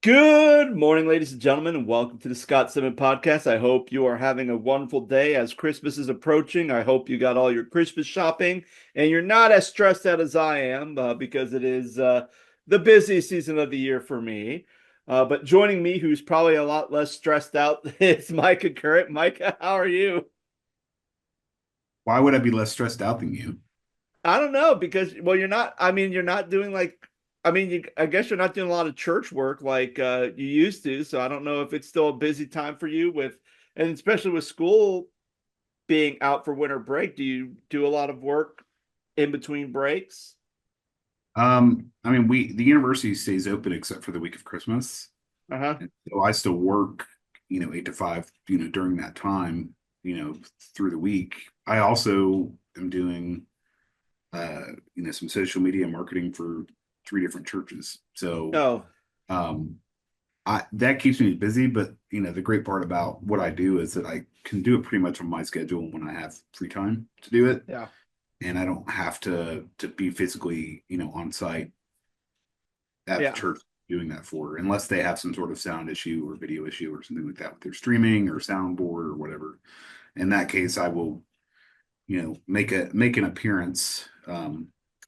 Good morning, ladies and gentlemen, and welcome to the Scott Stedman podcast. I hope you are having a wonderful day as Christmas is approaching. I hope you got all your Christmas shopping and you're not as stressed out as I am because it is the busiest season of the year for me. But joining me, who's probably a lot less stressed out, is Micah Current. Micah, how are you? Why would I be less stressed out than you? I don't know because you're not. I mean, you're not doing like. I mean, I guess you're not doing a lot of church work like you used to. So I don't know if it's still a busy time for you and especially with school being out for winter break. Do you do a lot of work in between breaks? I mean, the university stays open except for the week of Christmas. Uh-huh. And so I still work, 8 to 5, during that time, through the week. I also am doing, some social media marketing for 3 different churches. So, Oh, um, that keeps me busy. But the great part about what I do is that I can do it pretty much on my schedule when I have free time to do it, yeah. and I don't have to be physically, on site at the Yeah. church doing that for, unless they have some sort of sound issue or video issue or something like that with their streaming or soundboard or whatever. In that case, I will, make an appearance,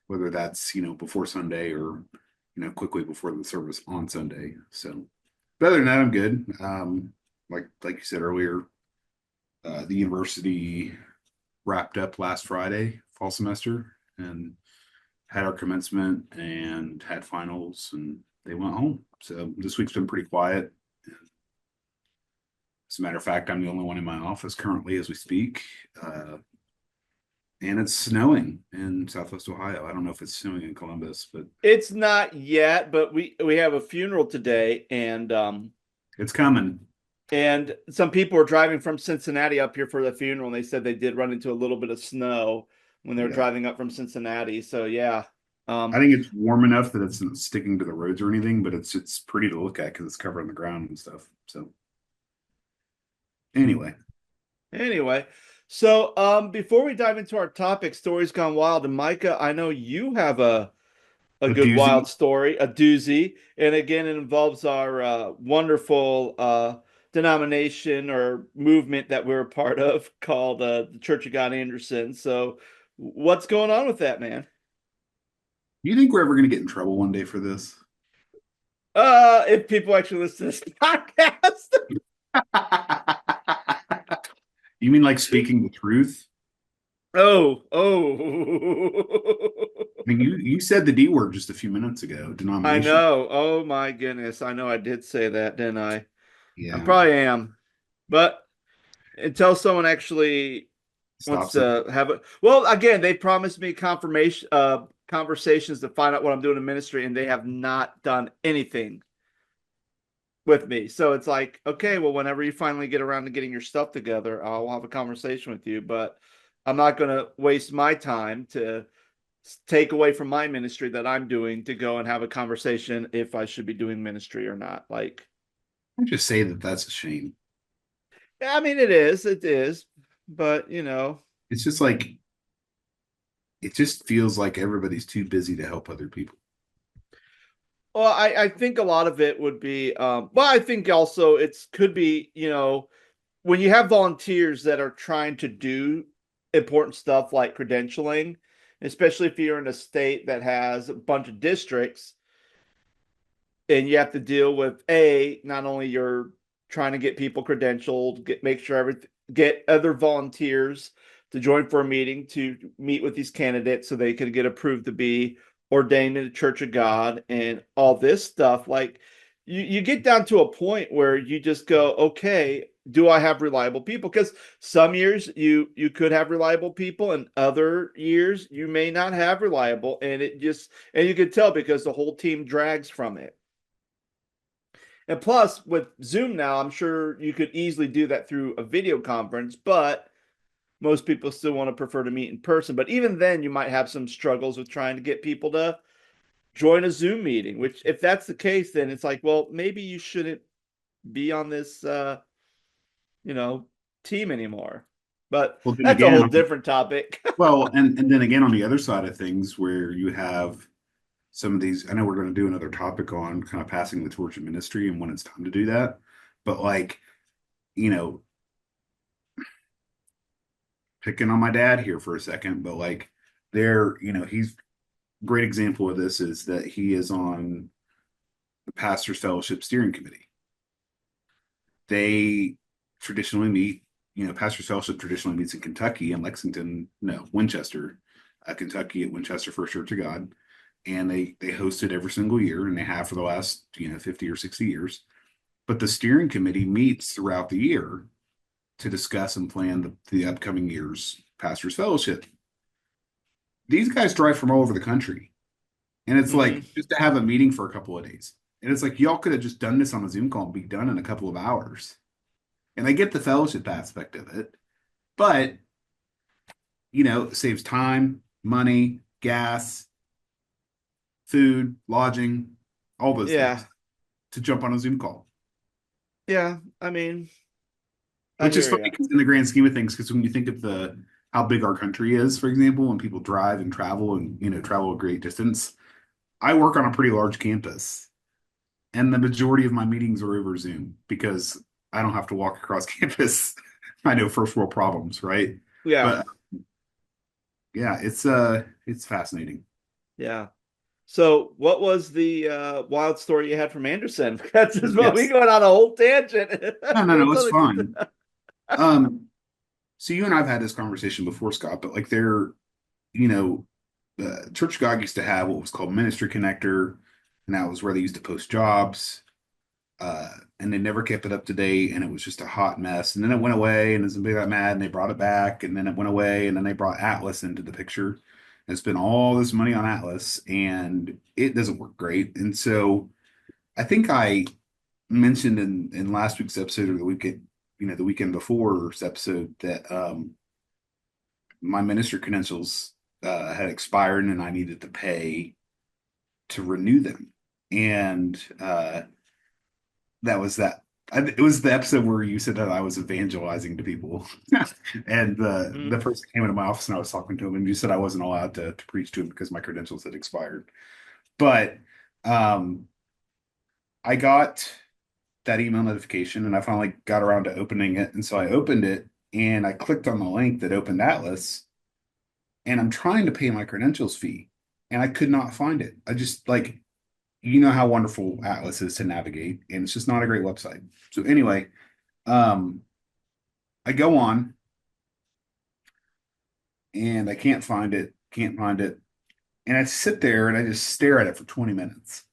whether that's before Sunday or quickly before the service on Sunday. So, but other than that, I'm good. Like you said earlier, the university wrapped up last Friday, fall semester, and had our commencement and had finals, and they went home. So this week's been pretty quiet. As a matter of fact, I'm the only one in my office currently as we speak. And it's snowing in Southwest Ohio. I don't know if it's snowing in Columbus, but It's not yet, but we have a funeral today it's coming. and some people were driving from Cincinnati up here for the funeral, and they said they did run into a little bit of snow when they were Yeah. driving up from Cincinnati. So yeah, I think it's warm enough that it's not sticking to the roads or anything, but it's pretty to look at because it's covered on the ground and stuff. So anyway, anyway, so before we dive into our topic, stories gone wild, and Micah, I know you have a a good wild doozy. story, a doozy, and again, it involves our wonderful denomination or movement that we're a part of called the Church of God Anderson. So, what's going on with that, man? You think we're ever going to get in trouble one day for this? If people actually listen to this podcast. You mean like speaking the truth? Oh, oh. I mean, you said the D word just a few minutes ago, I denomination. know. Oh my goodness. I know I did say that, didn't I? I Yeah, probably am. But until someone actually wants stops it. to have it, well, again, they promised me confirmation conversations to find out what I'm doing in ministry, and they have not done anything with me. So it's like, okay, well, whenever you finally get around to getting your stuff together, I'll have a conversation with you. But I'm not going to waste my time to take away from my ministry that I'm doing to go and have a conversation if I should be doing ministry or not. Like, I just say that that's a shame. I mean, it is, but It's just like it just feels like everybody's too busy to help other people. well, I think a lot of it would be, well, I think also it's could be, when you have volunteers that are trying to do important stuff like credentialing, especially if you're in a state that has a bunch of districts and you have to deal with not only you're trying to get people credentialed, make sure everything, get other volunteers to join for a meeting to meet with these candidates so they could get approved to be ordained in the Church of God and all this stuff. Like you get down to a point where you just go, okay, do I have reliable people? Because some years you could have reliable people, and other years you may not have reliable, and you could tell because the whole team drags from it. And plus, with Zoom now, I'm sure you could easily do that through a video conference, but most people still want to prefer to meet in person. But even then, you might have some struggles with trying to get people to join a Zoom meeting, which, if that's the case, then it's like, well, maybe you shouldn't be on this, you know, team anymore. But Well, then that's a again, whole different topic. and then again on the other side of things, where you have some of these. I know we're going to do another topic on kind of passing the torch in ministry and when it's time to do that. But like, you know, picking on my dad here for a second, but like he's great example of this is that he is on the Pastors Fellowship Steering Committee. They traditionally meet, Pastors Fellowship traditionally meets in Kentucky and Lexington, no, Winchester, Kentucky at Winchester First Church of God. And they host it every single year, and they have for the last 50 or 60 years. But the steering committee meets throughout the year to discuss and plan the upcoming year's Pastors Fellowship. These guys drive from all over the country, and it's Hmm. like just to have a meeting for a couple of days. And it's like y'all could have just done this on a Zoom call and be done in a couple of hours. And I get the fellowship aspect of it, but it saves time, money, gas, food, lodging, all those Yeah. things to jump on a Zoom call. Yeah. I mean, I Which is hear funny you. because in the grand scheme of things, because when you think of the how big our country is, for example, when people drive and travel and travel a great distance, I work on a pretty large campus, and the majority of my meetings are over Zoom because I don't have to walk across campus. I know first world problems, right? Yeah. But yeah, it's fascinating. Yeah. So, what was the wild story you had from Anderson? That's just what we Yes. going on a whole tangent. No, That's it's all good. fine. Um, so you and I've had this conversation before, Scott, but like you know, Church of God used to have what was called Ministry Connector, and that was where they used to post jobs. Uh, and they never kept it up to date, and it was just a hot mess. And then it went away, and then somebody got mad, and they brought it back, and then it went away, and then they brought Atlas into the picture and spent all this money on Atlas, and it doesn't work great. And so I think I mentioned in last week's episode or the weekend before's episode that my minister credentials had expired and I needed to pay to renew them. And that was that. It was the episode where you said that I was evangelizing to people, and the Mhm. person came into my office and I was talking to him, and you said I wasn't allowed to preach to him because my credentials had expired. But um, I got that email notification, and I finally got around to opening it, and so I opened it and I clicked on the link that opened Atlas, and I'm trying to pay my credentials fee, and I could not find it. I just like how wonderful Atlas is to navigate, and it's just not a great website. So anyway, um, I go on and I can't find it, and I sit there and I just stare at it for 20 minutes.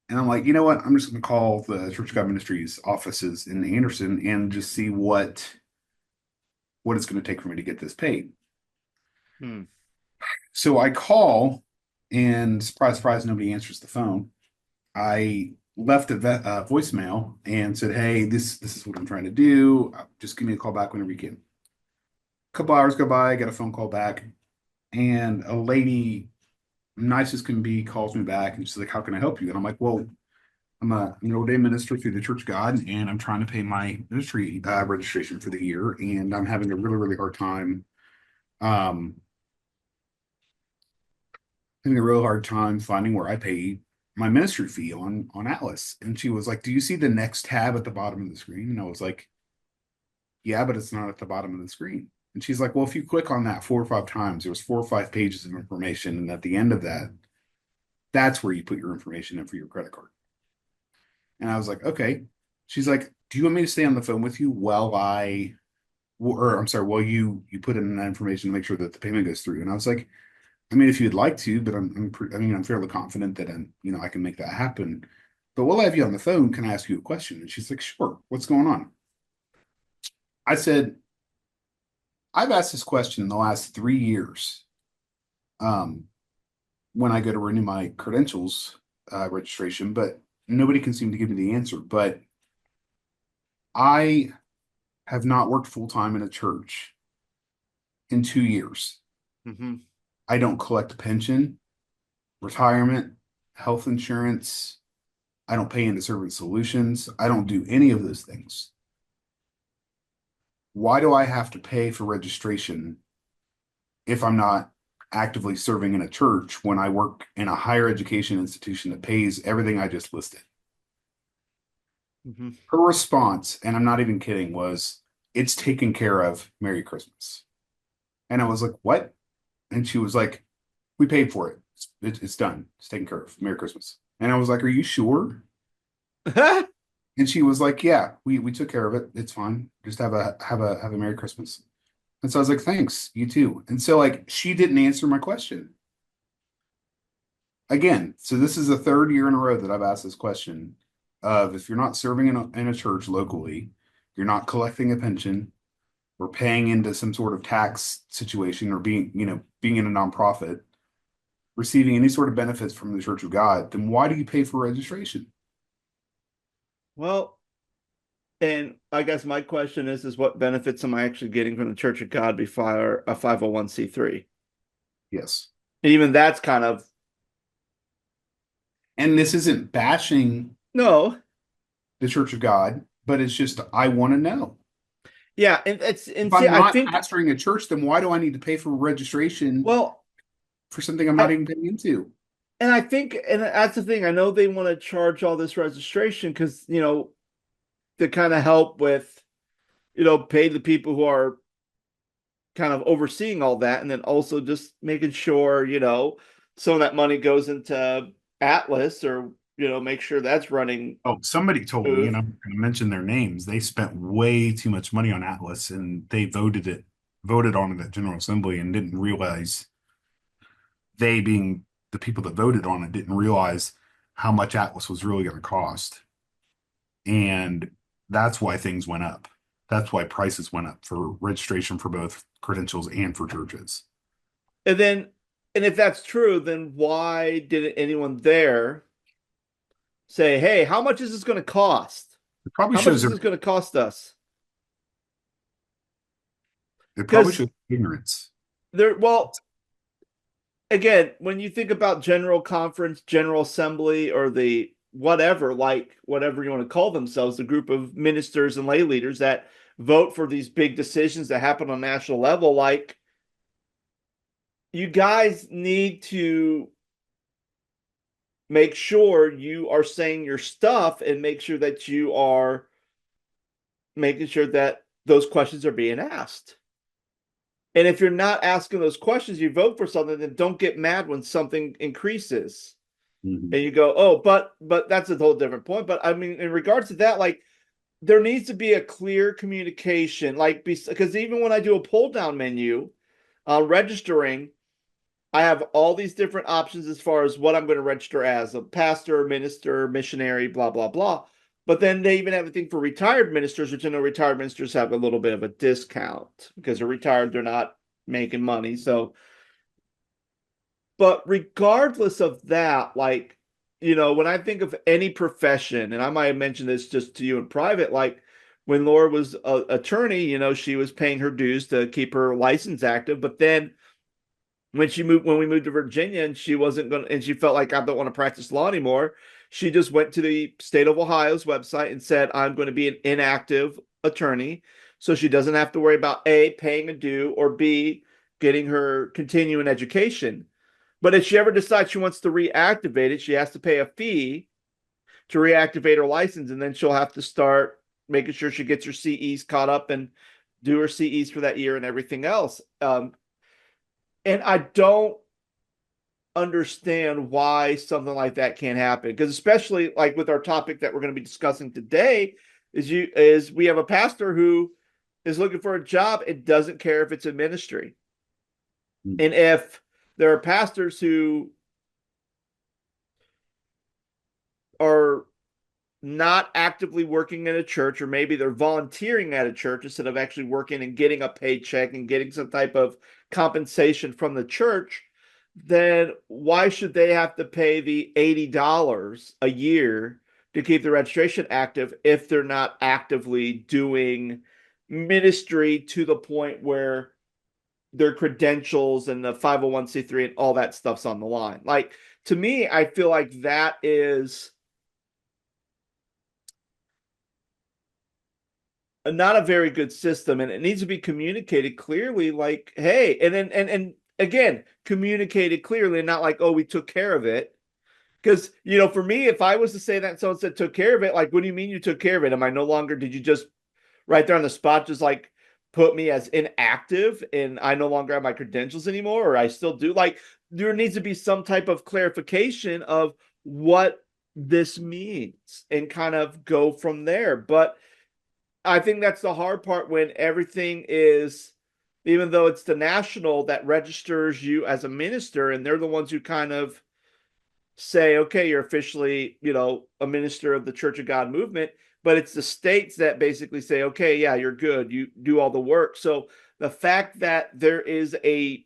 And I'm like, you know what? I'm just going to call the Church of God Ministries offices in Anderson and just see what it's going to take for me to get this paid. Hmm. So I call, and surprise, surprise, nobody answers the phone. I left a voicemail and said, "Hey, this is what I'm trying to do. Just give me a call back whenever you can." A couple hours go by, I get a phone call back, and a lady, nice as can be, calls me back and she's like, "How can I help you?" And I'm like, "Well, I'm an ordained minister through the Church of God, and I'm trying to pay my ministry registration for the year, and I'm having a really, really hard time, um, finding where I pay my ministry fee on Atlas." And she was like, "Do you see the next tab at the bottom of the screen?" And I was like, "Yeah, but it's not at the bottom of the screen." And she's like, "Well, if you click on that 4 or 5 times, there's 4 or 5 pages of information, and at the end of that, that's where you put your information in for your credit card." And I was like, "Okay." She's like, "Do you want me to stay on the phone with you while or I'm sorry, while you put in that information to make sure that the payment goes through?" And I was like, "I mean, if you'd like to, but I'm fairly confident that I can make that happen. But while I have you on the phone, can I ask you a question?" And she's like, "Sure. What's going on?" I said, "I've asked this question in the last 3 years. Um, when I go to renew my credentials registration, but nobody can seem to give me the answer. But I have not worked full time in a church in 2 years. Hmm. I don't collect a pension, retirement, health insurance. I don't pay into servant solutions. I don't do any of those things. Why do I have to pay for registration if I'm not actively serving in a church when I work in a higher education institution that pays everything I just listed. Mhm. Her response, and I'm not even kidding, was, "It's taken care of. Merry Christmas." And I was like, "What?" And she was like, "We paid for it. It's done. It's taken care of. Merry Christmas." And I was like, "Are you sure?" And she was like, "Yeah, we took care of it. It's fine. Just have a Merry Christmas." And so I was like, "Thanks, you too." And so like she didn't answer my question. Again, so this is the third year in a row that I've asked this question of, if you're not serving in a church locally, you're not collecting a pension or paying into some sort of tax situation, or being in a nonprofit, receiving any sort of benefits from the Church of God, then why do you pay for registration? Well, and I guess my question is what benefits am I actually getting from the Church of God before a 501c3? Yes. Even that's kind of And this isn't bashing no. the Church of God, but it's just I want to know. Yeah, and If see, I'm I not think pastoring a church, then why do I need to pay for registration well, for something I'm not I even paying into? and I think and that's the thing. I know they want to charge all this registration because, to kind of help with, pay the people who are kind of overseeing all that, and then also just making sure, some of that money goes into Atlas or, make sure that's running Oh, somebody told me, smooth. and I'm going to mention their names. They spent way too much money on Atlas, and they voted on it at General Assembly, and didn't realize, they being the people that voted on it, didn't realize how much Atlas was really going to cost. And that's why things went up. That's why prices went up for registration for both credentials and for churches. And then, and if that's true, then why didn't anyone there say, "Hey, how much is this going to cost? It probably How much shows is their, this going to cost us?" it probably Because shows ignorance. well, again, when you think about General Conference, General Assembly, or the whatever, like whatever you want to call themselves, the group of ministers and lay leaders that vote for these big decisions that happen on national level, like you guys need to make sure you are saying your stuff and make sure that you are making sure that those questions are being asked. And if you're not asking those questions, you vote for something, then don't get mad when something increases. Mhm. And you go, oh, but that's a whole different point. But I mean, in regards to that, like there needs to be a clear communication, like because even when I do a pull down menu, registering, I have all these different options as far as what I'm going to register as a pastor, minister, missionary, blah blah blah. But then they even have a thing for retired ministers, which I know retired ministers have a little bit of a discount because they're retired, they're not making money. So but regardless of that, like, when I think of any profession, and I might have mentioned this just to you in private, like when Laura was an attorney, she was paying her dues to keep her license active. But then when we moved to Virginia and she wasn't going to, and she felt like I don't want to practice law anymore, she just went to the state of Ohio's website and said, I'm going to be an inactive attorney. So she doesn't have to worry about A, paying a due, or B, getting her continuing education. But if she ever decides she wants to reactivate it, she has to pay a fee to reactivate her license, and then she'll have to start making sure she gets her CEs caught up and do her CEs for that year and everything else. And I don't understand why something like that can't happen, because especially like with our topic that we're going to be discussing today is we have a pastor who is looking for a job and doesn't care if it's a ministry. And if there are pastors who are not actively working in a church, or maybe they're volunteering at a church instead of actually working and getting a paycheck and getting some type of compensation from the church, then why should they have to pay the $80 a year to keep the registration active if they're not actively doing ministry to the point where their credentials and the 501c3 and all that stuff's on the line? Like, to me, I feel like that is not a very good system, and it needs to be communicated clearly, like, hey, and then and again, communicated clearly and not like, oh, we took care of it. Because, for me, if I was to say that and someone said took care of it, like, what do you mean you took care of it? Am I no longer, did you just right there on the spot, just like put me as inactive and I no longer have my credentials anymore, or I still do? Like, there needs to be some type of clarification of what this means and kind of go from there. But I think that's the hard part when everything is, even though it's the national that registers you as a minister, and they're the ones who kind of say, okay, you're officially, a minister of the Church of God movement, but it's the states that basically say, okay, yeah, you're good. You do all the work. So the fact that there is a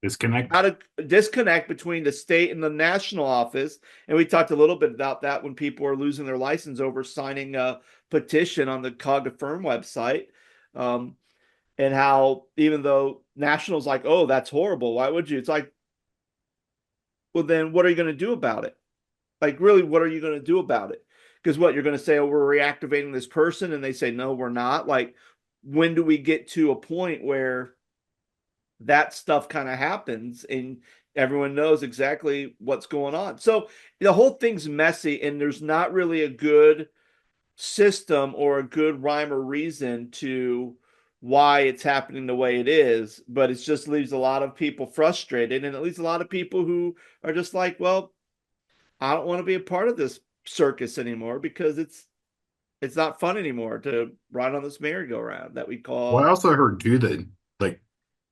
Disconnect. not a disconnect between the state and the national office, and we talked a little bit about that when people are losing their license over signing a petition on the Cog Affirm website, um, and how even though nationals like, oh, that's horrible, why would you? It's like, well, then what are you going to do about it? Like, really, what are you going to do about it? Because what you're going to say, oh, we're reactivating this person, and they say, no, we're not. Like, when do we get to a point where that stuff kind of happens and everyone knows exactly what's going on? So the whole thing's messy, and there's not really a good system or a good rhyme or reason to why it's happening the way it is, but it just leaves a lot of people frustrated, and it leaves a lot of people who are just like, well, I don't want to be a part of this circus anymore because it's not fun anymore to ride on this merry-go-round that we Well, I call. also heard too that like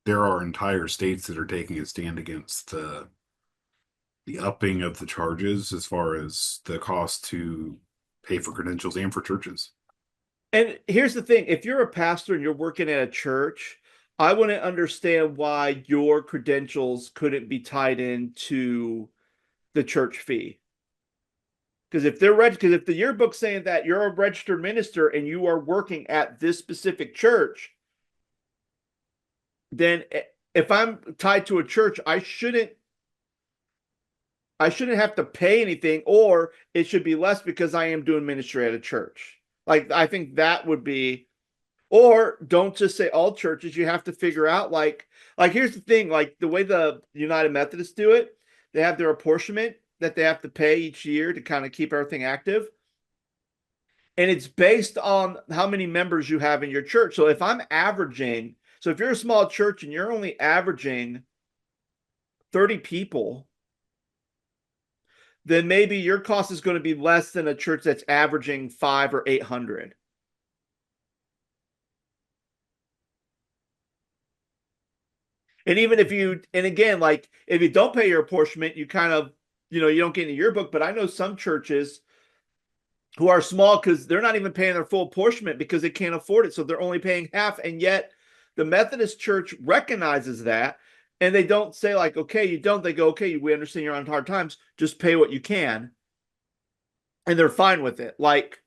there are entire states that are taking a stand against the upping of the charges as far as the cost to pay for credentials and for churches. And here's the thing, if you're a pastor and you're working at a church, I wouldn't understand why your credentials couldn't be tied into the church fee. Because if the yearbook's saying that you're a registered minister and you are working at this specific church, then if I'm tied to a church, I shouldn't have to pay anything, or it should be less because I am doing ministry at a church. Like, I think that would be, or don't just say all churches. You have to figure out, like here's the thing, like the way the United Methodists do it, they have their apportionment that they have to pay each year to kind of keep everything active. And it's based on how many members you have in your church. So if you're a small church and you're only averaging 30 people, then maybe your cost is going to be less than a church that's averaging 5 or 800. And even and again, like if you don't pay your apportionment, you kind of, you don't get in the yearbook. But I know some churches who are small because they're not even paying their full apportionment because they can't afford it. So they're only paying half. And yet the Methodist church recognizes that. And they don't say, like, okay, you don't. They go, okay, we understand you're on hard times. Just pay what you can. And they're fine with it. Like,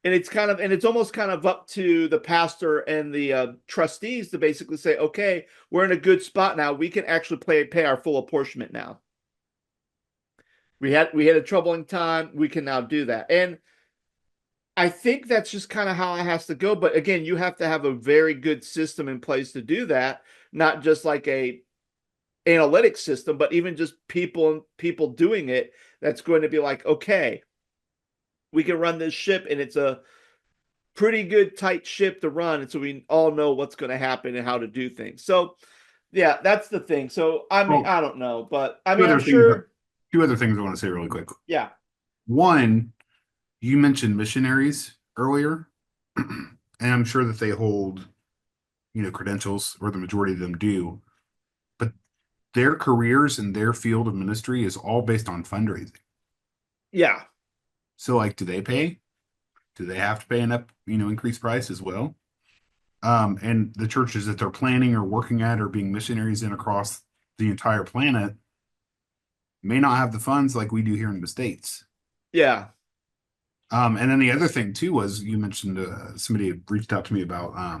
and it's almost kind of up to the pastor and the trustees to basically say, okay, we're in a good spot now. We can actually pay our full apportionment now. We had a troubling time. We can now do that. And I think that's just kind of how it has to go. But again, you have to have a very good system in place to do that, not just like a analytics system, but even just people doing it. That's going to be like, okay, we can run this ship, and it's a pretty good tight ship to run, and so we all know what's going to happen and how to do things. So, yeah, that's the thing. So, I mean, Well, I don't know, but I two mean, I'm other things, sure. two other things I want to say really quick. Yeah, One, you mentioned missionaries earlier, and I'm sure that they hold, credentials, or the majority of them do, but their careers and their field of ministry is all based on fundraising. yeah, So, like, do they pay? Do they have to pay an increased price as well? And the churches that they're planning or working at or being missionaries in across the entire planet may not have the funds like we do here in the States. yeah, And then the other thing too was you mentioned somebody had reached out to me about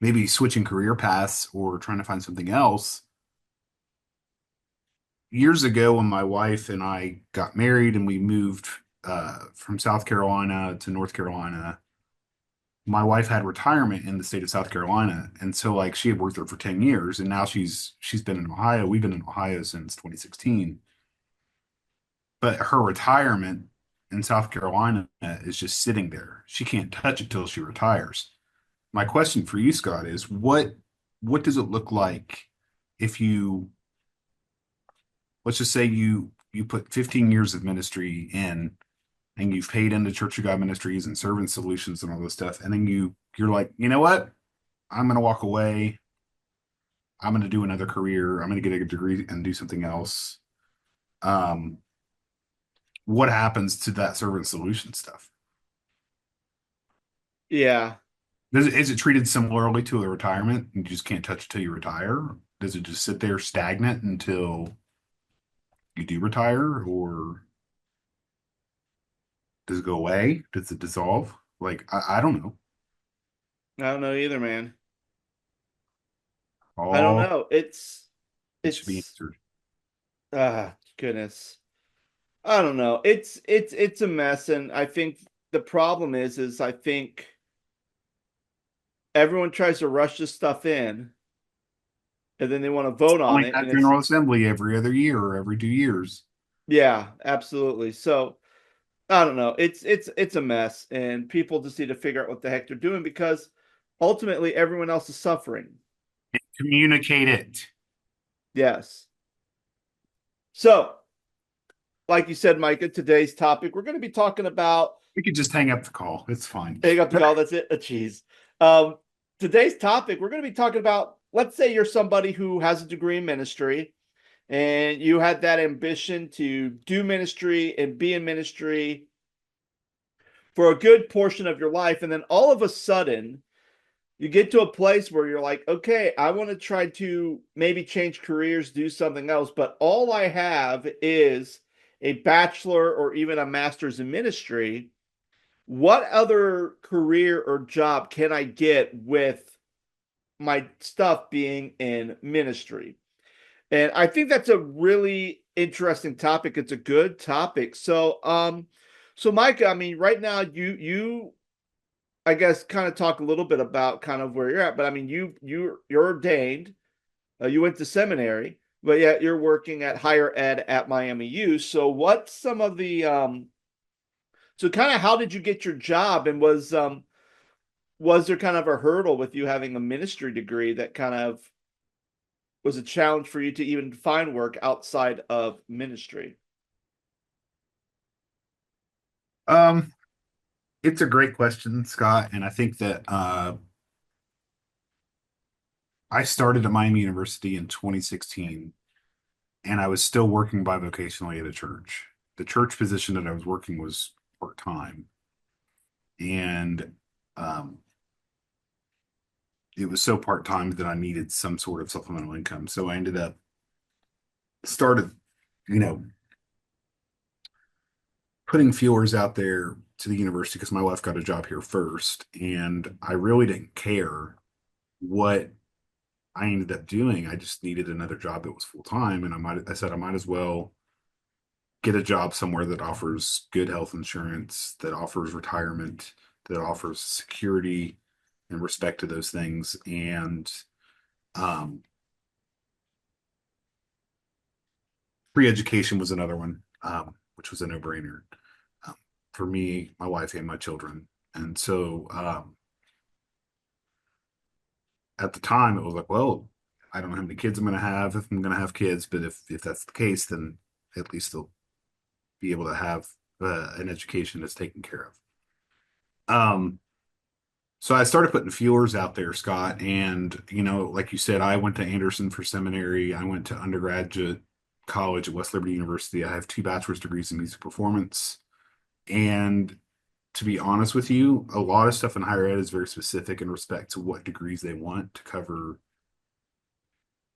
maybe switching career paths or trying to find something else. Years ago, when my wife and I got married and we moved from South Carolina to North Carolina, my wife had retirement in the state of South Carolina, and so like she had worked there for 10 years, and now she's been in Ohio. We've been in Ohio since 2016, but her retirement in South Carolina is just sitting there. She can't touch it till she retires. My question for you, Scott, is what does it look like if you, let's just say you put 15 years of ministry in, and you've paid into Church of God Ministries and Servant Solutions and all this stuff, and then you're like, you know what? I'm gonna walk away. I'm gonna do another career. I'm gonna get a degree and do something else. Um, what happens to that Servant Solution stuff? Yeah. Is it treated similarly to a retirement? You just can't touch it till you retire? Does it just sit there stagnant until you do retire, or does it go away? Does it dissolve? Like, I don't know. I don't know either, man. I don't All know. It's it should be it's answered. goodness. I don't know. It's a mess, and I think the problem is I think everyone tries to rush this stuff in, and then they want to vote on Only it, have and it's General Assembly every other year or every 2 years. yeah, absolutely. So I don't know. It's a mess, and people just need to figure out what the heck they're doing because ultimately everyone else is suffering. Communicate it. Yes. So, like you said, Micah, today's topic we're going to be talking about. We could just hang up the call. It's fine. Hang up the call. That's it. Jeez. Um, today's topic we're going to be talking about. Let's say you're somebody who has a degree in ministry, and you had that ambition to do ministry and be in ministry for a good portion of your life, and then all of a sudden you get to a place where you're like, okay, I want to try to maybe change careers, do something else, but all I have is a bachelor or even a master's in ministry. What other career or job can I get with my stuff being in ministry? And I think that's a really interesting topic. It's a good topic. So Micah, I mean, right now you I guess kind of talk a little bit about kind of where you're at, but I mean, you're ordained, you went to seminary, but yet you're working at higher ed at Miami U. So what's some of the so kind of how did you get your job, and was there kind of a hurdle with you having a ministry degree that kind of was a challenge for you to even find work outside of ministry? Um, it's a great question, Scott, and I think that I started at Miami University in 2016, and I was still working bivocationally at a church. The church position that I was working was part-time, and um, it was so part-time that I needed some sort of supplemental income. So I ended up started, you know, putting feelers out there to the university because my wife got a job here first, and I really didn't care what I ended up doing. I just needed another job that was full time, and I said I might as well get a job somewhere that offers good health insurance, that offers retirement, that offers security and respect to those things. And um, free education was another one, which was a no-brainer um, for me, my wife, and my children. And so at the time, it was like, well, I don't know how many kids I'm going to have if I'm going to have kids, but if that's the case, then at least they'll be able to have an education that's taken care of. Um, so I started putting feelers out there, Scott, and like you said, I went to Anderson for seminary. I went to undergraduate college at West Liberty University. I have 2 bachelor's degrees in music performance, and to be honest with you, a lot of stuff in higher ed is very specific in respect to what degrees they want to cover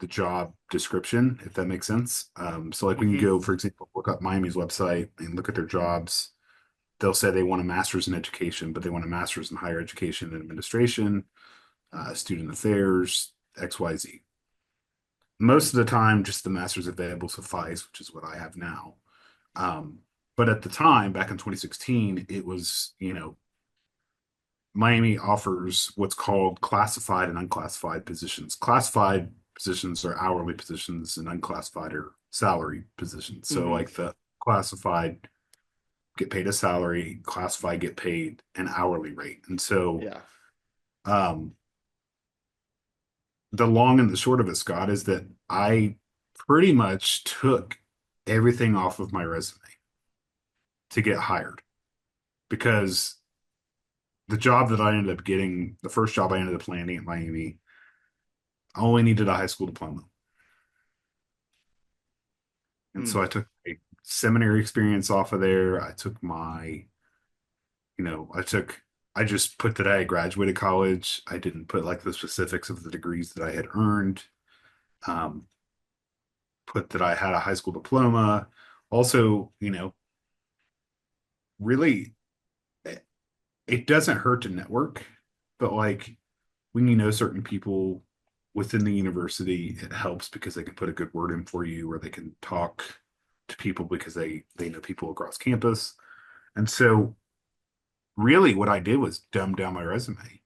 the job description, if that makes sense. So like when you Mm-hmm. go, for example, look up Miami's website and look at their jobs, they'll say they want a master's in education, but they want a master's in higher education and administration, student affairs, XYZ. Most of the time, just the master's available suffice, which is what I have now. Um, but at the time, back in 2016, it was, Miami offers what's called classified and unclassified positions. Classified positions are hourly positions, and unclassified are salary positions. So, Hmm. like the classified get paid a salary, classified get paid an hourly rate. And so, Yeah. um, the long and the short of it, Scott, is that I pretty much took everything off of my resume to get hired because the job that I ended up getting, the first job I ended up landing at Miami, I only needed a high school diploma. And Mm. so I took a seminary experience off of there. I took my, I just put that I had graduated college. I didn't put like the specifics of the degrees that I had earned. Um, put that I had a high school diploma. Also, really, it doesn't hurt to network, but like when you know certain people within the university, it helps because they can put a good word in for you, or they can talk to people because they know people across campus. And so really what I did was dumb down my resume.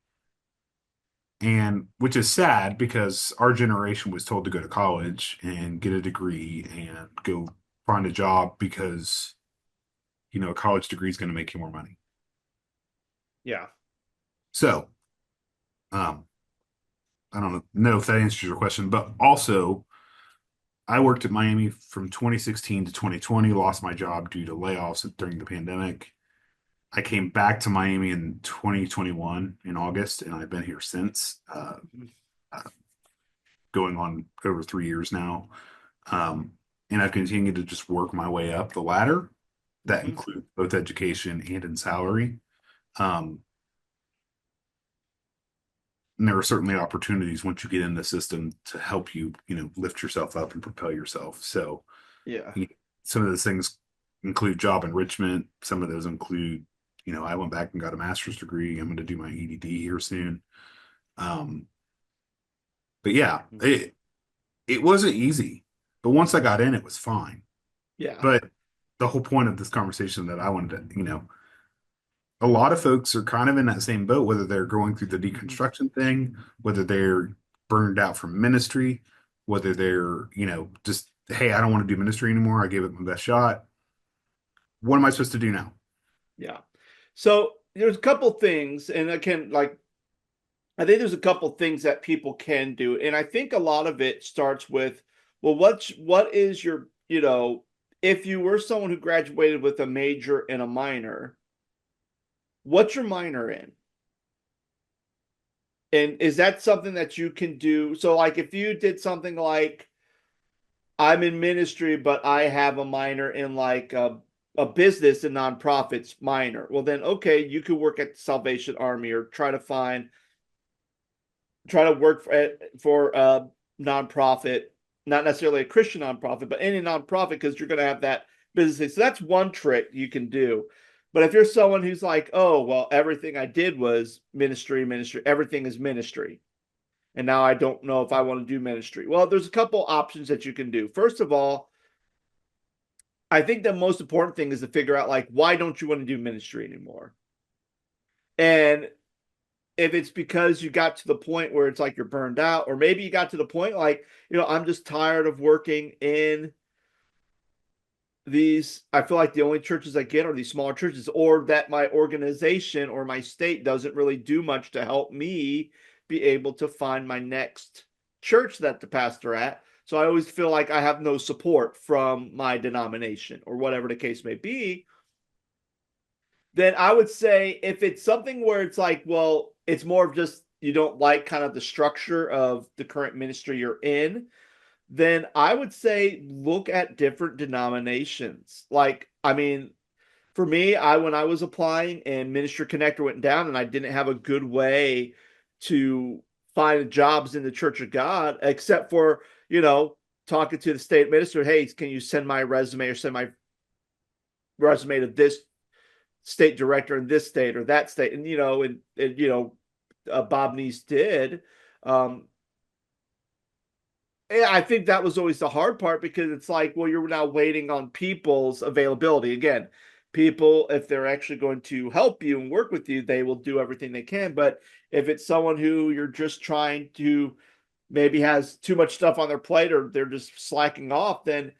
And which is sad because our generation was told to go to college and get a degree and go find a job because, a college degree is going to make you more money. Yeah. So, um, I don't know if that answers your question, but also I worked at Miami from 2016 to 2020, lost my job due to layoffs during the pandemic. I came back to Miami in 2021 in August, and I've been here since, uh, going on over 3 years now. Um, and I've continued to just work my way up the ladder. That Hmm. includes both education and in salary. Um, and there are certainly opportunities once you get in the system to help you, lift yourself up and propel yourself. So, Yeah. you- some of those things include job enrichment. Some of those include, I went back and got a master's degree. I'm going to do my EDD here soon. Um, but yeah, Mhm. it wasn't easy, but once I got in, it was fine. Yeah. But the whole point of this conversation that I wanted to, a lot of folks are kind of in that same boat, whether they're going through the Mhm. deconstruction thing, whether they're burned out from ministry, whether they're, just, hey, I don't want to do ministry anymore. I gave it my best shot. What am I supposed to do now? Yeah. So there's a couple things, and again, like I think there's a couple things that people can do, and I think a lot of it starts with, well, what is your, if you were someone who graduated with a major and a minor, what's your minor in? And is that something that you can do? So, like, if you did something like I'm in ministry, but I have a minor in like a business and nonprofits minor, well, then okay, you could work at the Salvation Army or try to work for a nonprofit, not necessarily a Christian nonprofit, but any nonprofit because you're going to have that business. So that's one trick you can do. But if you're someone who's like, oh, well, everything I did was ministry, ministry, everything is ministry. And now I don't know if I want to do ministry. Well, there's a couple options that you can do. First of all, I think the most important thing is to figure out like why don't you want to do ministry anymore? And if it's because you got to the point where it's like you're burned out, or maybe you got to the point like, I'm just tired of working in these. I feel like the only churches I get are these smaller churches, or that my organization or my state doesn't really do much to help me be able to find my next church that the pastor at. So I always feel like I have no support from my denomination or whatever the case may be. Then I would say if it's something where it's like, well, it's more of just you don't like kind of the structure of the current ministry you're in, then I would say look at different denominations. Like, I mean, for me, I when I was applying and Ministry Connector went down and I didn't have a good way to find jobs in the Church of God, except for, talking to the state minister, hey, can you send my resume or send my resume to this state director in this state or that state, and Bob Neese did. Um, I think that was always the hard part because it's like, well, you're now waiting on people's availability again. people, if they're actually going to help you and work with you, they will do everything they can. But if it's someone who you're just trying to maybe has too much stuff on their plate or they're just slacking off, then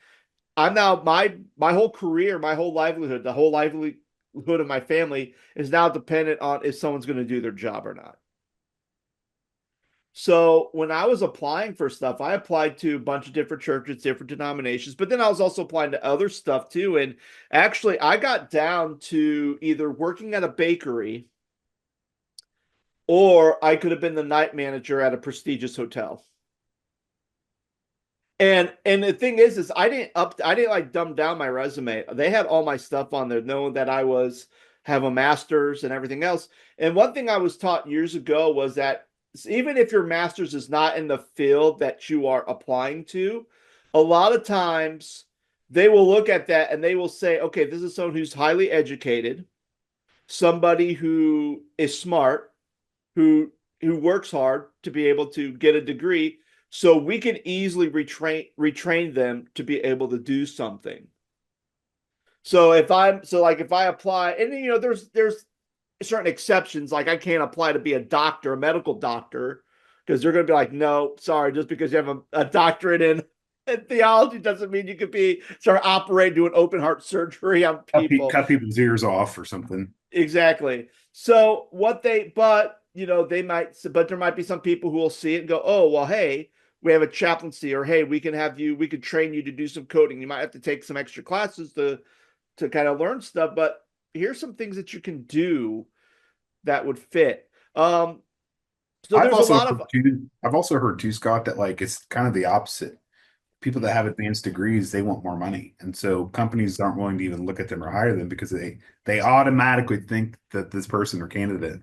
I'm now my whole career, my whole livelihood, the whole livelihood of my family is now dependent on if someone's going to do their job or not. So when I was applying for stuff, I applied to a bunch of different churches, different denominations, but then I was also applying to other stuff too. And actually, I got down to either working at a bakery or I could have been the night manager at a prestigious hotel. And the thing is I didn't like dumb down my resume. They had all my stuff on there, knowing that I was have a master's and everything else. And one thing I was taught years ago was that even if your master's is not in the field that you are applying to, a lot of times they will look at that and they will say, okay, this is someone who's highly educated, somebody who is smart, who who works hard to be able to get a degree, so we can easily retrain them to be able to do something. So if I apply, and there's certain exceptions, like I can't apply to be a doctor, a medical doctor, because they're going to be like, no, sorry, just because you have a doctorate in theology doesn't mean you could be start operating, doing open heart surgery on people. Cut people's ears off or something. Exactly. So but they might, but there might be some people who will see it and go, oh, well, hey, we have a chaplaincy, or hey, we can train you to do some coding. You might have to take some extra classes to kind of learn stuff, but here's some things that you can do that would fit. So there's a lot of, I've also heard too, Scott, that like it's kind of the opposite. People that have advanced degrees, they want more money. And so companies aren't willing to even look at them or hire them because they automatically think that this person or candidate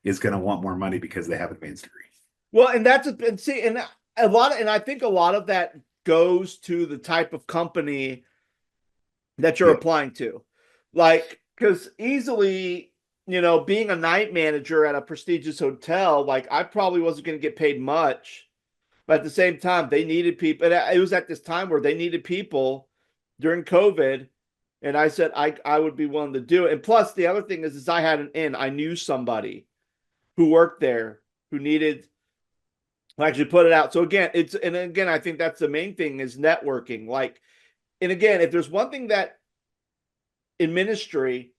is going to want more money because they have advanced degree. well, and that's and see, and a lot of, and I think a lot of that goes to the type of company that you're Yeah. applying to. Like, because easily, being a night manager at a prestigious hotel, like I probably wasn't going to get paid much. But at the same time, they needed people. And it was at this time where they needed people during COVID. And I said I would be willing to do it. And plus, the other thing is I had an in. I knew somebody who worked there who needed to actually put it out. So again, I think that's the main thing is networking. Like, and again, if there's one thing that in ministry,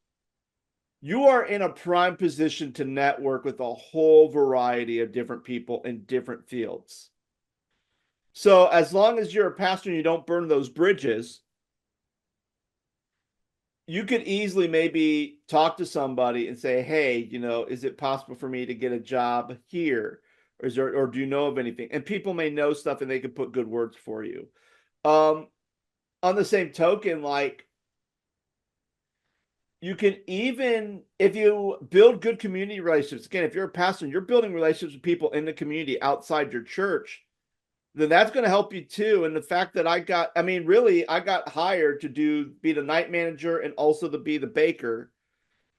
you are in a prime position to network with a whole variety of different people in different fields. So as long as you're a pastor and you don't burn those bridges, you could easily maybe talk to somebody and say, hey, is it possible for me to get a job here? Or do you know of anything? And people may know stuff and they can put good words for you. Um, on the same token, like you can even, if you build good community relationships, again, if you're a pastor and you're building relationships with people in the community outside your church, then that's going to help you too. And the fact that I got hired to be the night manager and also to be the baker.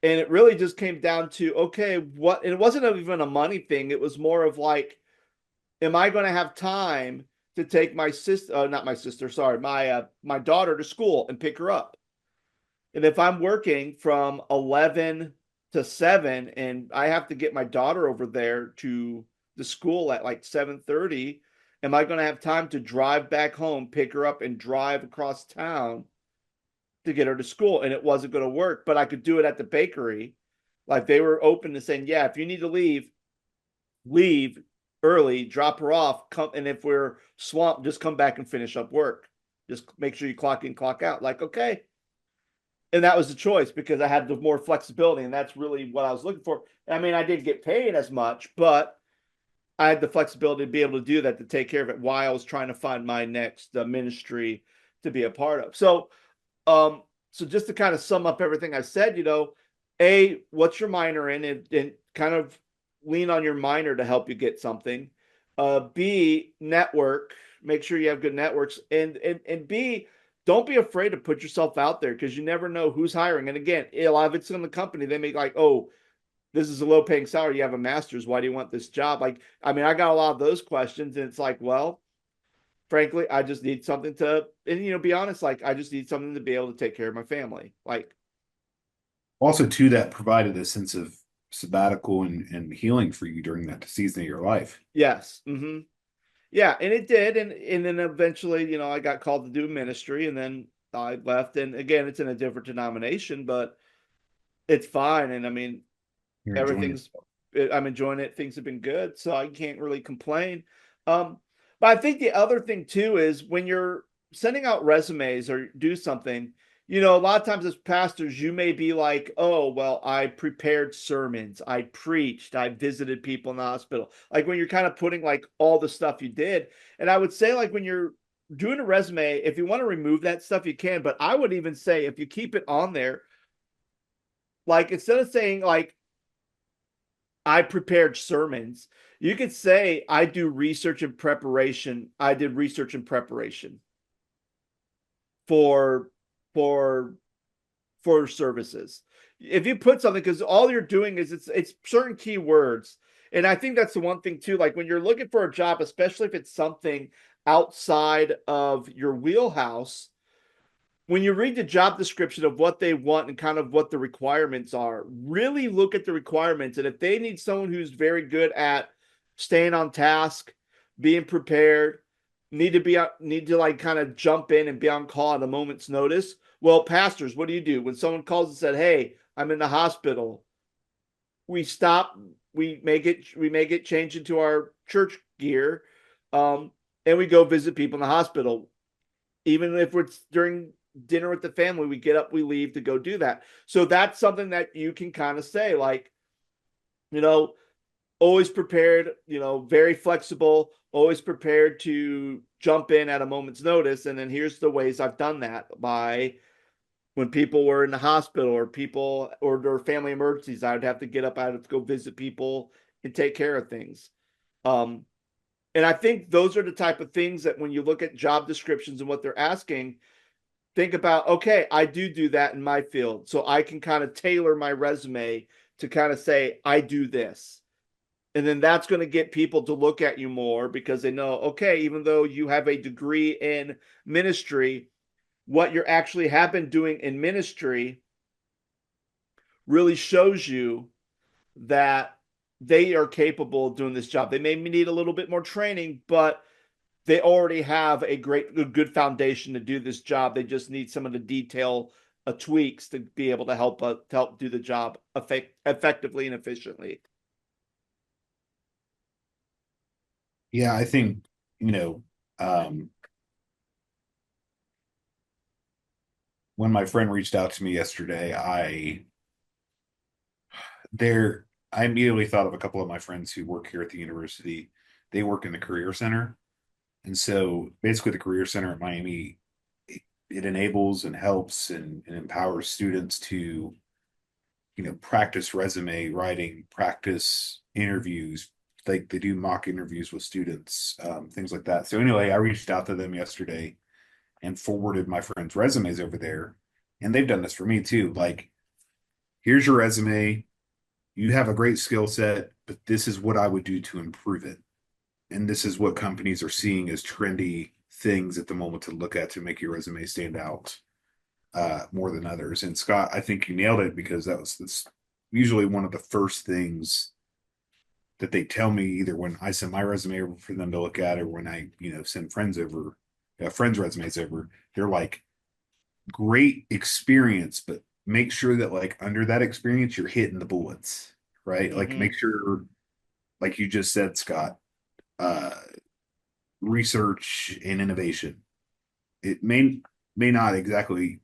And it really just came down to, okay, and it wasn't even a money thing. It was more of like, am I going to have time to take my sister, not my sister, sorry, my daughter to school and pick her up? And if I'm working from 11 to 7 and I have to get my daughter over there to the school at like 7:30, am I going to have time to drive back home, pick her up and drive across town to get her to school? And it wasn't going to work, but I could do it at the bakery. Like they were open to saying, yeah, if you need to leave early, drop her off, come, and if we're swamped, just come back and finish up work. Just make sure you clock in, clock out. Like, okay, and that was the choice because I had the more flexibility, and that's really what I was looking for. I mean, I didn't get paid as much, but I had the flexibility to be able to do that, to take care of it while I was trying to find my next ministry to be a part of. Um, so just to kind of sum up everything I said, what's your minor in, and kind of lean on your minor to help you get something. B, network, make sure you have good networks, and B, don't be afraid to put yourself out there because you never know who's hiring. And again, a lot of it's in the company. They make like, oh, this is a low paying salary. You have a master's. Why do you want this job? Like, I mean, I got a lot of those questions, and it's like, well, frankly, I just need something to, and be honest, like, I just need something to be able to take care of my family. Like, Also, too, that provided a sense of sabbatical and healing for you during that season of your life. Yes. Yeah, and it did, and then eventually, I got called to do ministry, and then I left. And again, it's in a different denomination, but it's fine. And I mean, You're enjoying everything's yourself. I'm enjoying it. Things have been good, so I can't really complain. Um, but I think the other thing too is when you're sending out resumes or do something, a lot of times as pastors, you may be like, "Oh, well, I prepared sermons, I preached, I visited people in the hospital." Like when you're kind of putting like all the stuff you did, and I would say like when you're doing a resume, if you want to remove that stuff, you can. But I would even say if you keep it on there, like instead of saying like I prepared sermons. You could say I do research and preparation. I did research and preparation for for for services. If you put something, because all you're doing is it's certain keywords. And I think that's the one thing too. Like when you're looking for a job, especially if it's something outside of your wheelhouse, when you read the job description of what they want and kind of what the requirements are, really look at the requirements. And if they need someone who's very good at staying on task, being prepared, need to like kind of jump in and be on call at a moment's notice. Well, pastors, what do you do when someone calls and said, "Hey, I'm in the hospital"? We stop, we make it change into our church gear, um, and we go visit people in the hospital even if it's during dinner with the family, we get up, we leave to go do that. So that's something that you can kind of say, like, you know, always prepared, very flexible, always prepared to jump in at a moment's notice. And then here's the ways I've done that by when people were in the hospital or people or their family emergencies, I would have to get up, I would have to go visit people and take care of things. Um, and I think those are the type of things that when you look at job descriptions and what they're asking, think about, okay, I do that in my field. So I can kind of tailor my resume to kind of say, I do this. And then that's going to get people to look at you more because they know, okay, even though you have a degree in ministry, what you're actually have been doing in ministry really shows you that they are capable of doing this job. They may need a little bit more training, but they already have a good foundation to do this job. They just need some of the detail tweaks to be able to help do the job effectively and efficiently. Yeah, I think, you know, um, when my friend reached out to me yesterday, there I immediately thought of a couple of my friends who work here at the university. They work in the career center. And so basically the career center at Miami, it enables and helps and empowers students to, practice resume writing, practice interviews. They do mock interviews with students, things like that. So anyway, I reached out to them yesterday and forwarded my friends' resumes over there. And they've done this for me too. Like, here's your resume. You have a great skill set, but this is what I would do to improve it. And this is what companies are seeing as trendy things at the moment to look at to make your resume stand out more than others. And Scott, I think you nailed it because that's usually one of the first things that they tell me either when I send my resume over for them to look at or when I, send friends' resumes over. They're like, great experience, but make sure that like under that experience, you're hitting the bullets, right? Like Mm-hmm. make sure, like you just said, Scott, uh, research and innovation. It may not exactly,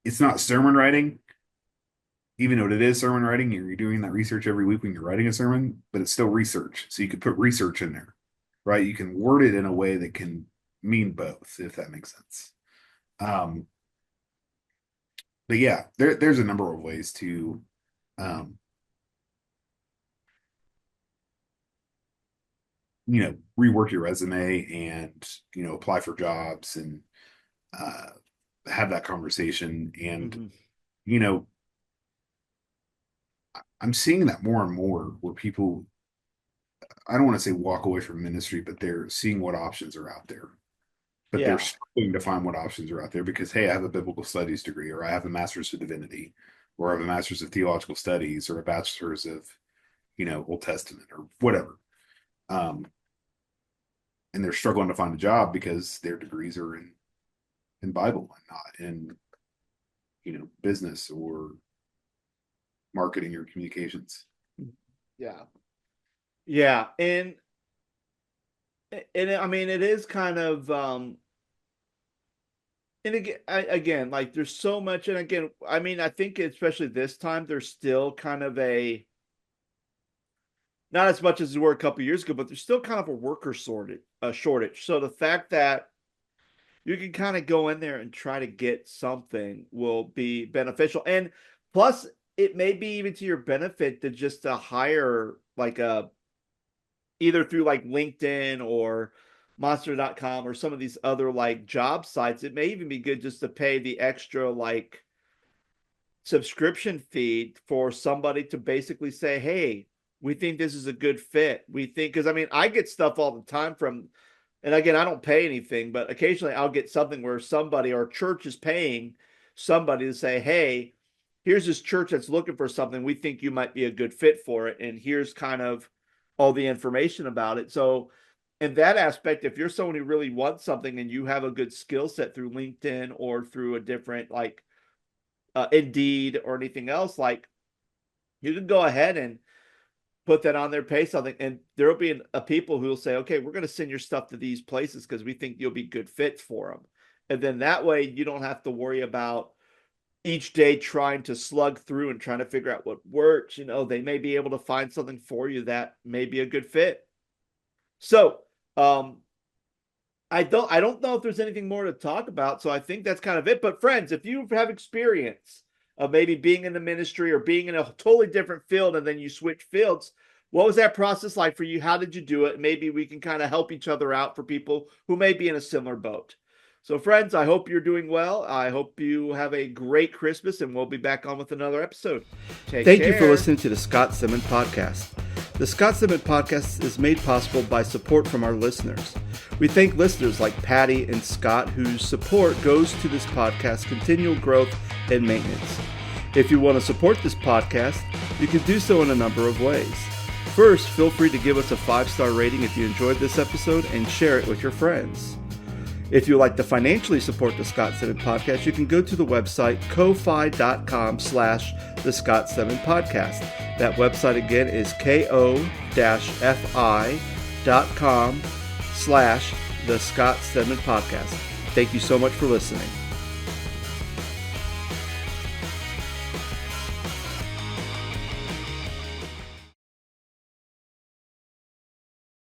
it's not sermon writing, even though it is sermon writing, you're doing that research every week when you're writing a sermon, but it's still research. So you could put research in there, right? You can word it in a way that can mean both, if that makes sense. Um, but yeah, there's a number of ways to um, rework your resume and, apply for jobs and uh, have that conversation. And, Mm-hmm. you know, I'm seeing that more and more where people, I don't want to say walk away from ministry, but they're seeing what options are out there. but they're Yeah. struggling to find what options are out there because, hey, I have a biblical studies degree, or I have a master's of divinity, or I have a master's of theological studies, or a bachelor's of, Old Testament or whatever. And they're struggling to find a job because their degrees are in Bible and not in, business or marketing or communications. Yeah. Yeah. And I mean, it is kind of, and again, like there's so much, and again, I mean, I think especially this time, there's still kind of not as much as there were a couple years ago, but there's still kind of a shortage. So the fact that you can kind of go in there and try to get something will be beneficial. And plus, it may be even to your benefit to just to hire like a either through like LinkedIn or monster.com or some of these other like job sites. It may even be good just to pay the extra like subscription fee for somebody to basically say, hey, we think this is a good fit. We think, because I mean, I get stuff all the time from, and again, I don't pay anything, but occasionally I'll get something where somebody or church is paying somebody to say, hey, here's this church that's looking for something. We think you might be a good fit for it. And here's kind of all the information about it. So, in that aspect, if you're someone who really wants something and you have a good skill set through LinkedIn or through a different like Indeed or anything else, like you can go ahead and put that on there, pay something, and there will be a people who will say, okay, we're going to send your stuff to these places because we think you'll be good fits for them. And then that way you don't have to worry about each day trying to slug through and trying to figure out what works. They may be able to find something for you that may be a good fit. So, I don't know if there's anything more to talk about. So I think that's kind of it. But friends, if you have experience of maybe being in the ministry or being in a totally different field and then you switch fields, what was that process like for you? How did you do it? Maybe we can kind of help each other out for people who may be in a similar boat. So friends, I hope you're doing well. I hope you have a great Christmas, and we'll be back on with another episode. Thank you for listening to the Scott Stedman Podcast. The Scott Stedman Podcast is made possible by support from our listeners. We thank listeners like Patty and Scott, whose support goes to this podcast's continual growth and maintenance. If you want to support this podcast, you can do so in a number of ways. First, feel free to give us a 5-star rating if you enjoyed this episode and share it with your friends. If you'd like to financially support the Scott Stedman Podcast, you can go to the website ko-fi.com/the Scott Stedman Podcast. That website again is ko-fi.com/the Scott Stedman Podcast. Thank you so much for listening.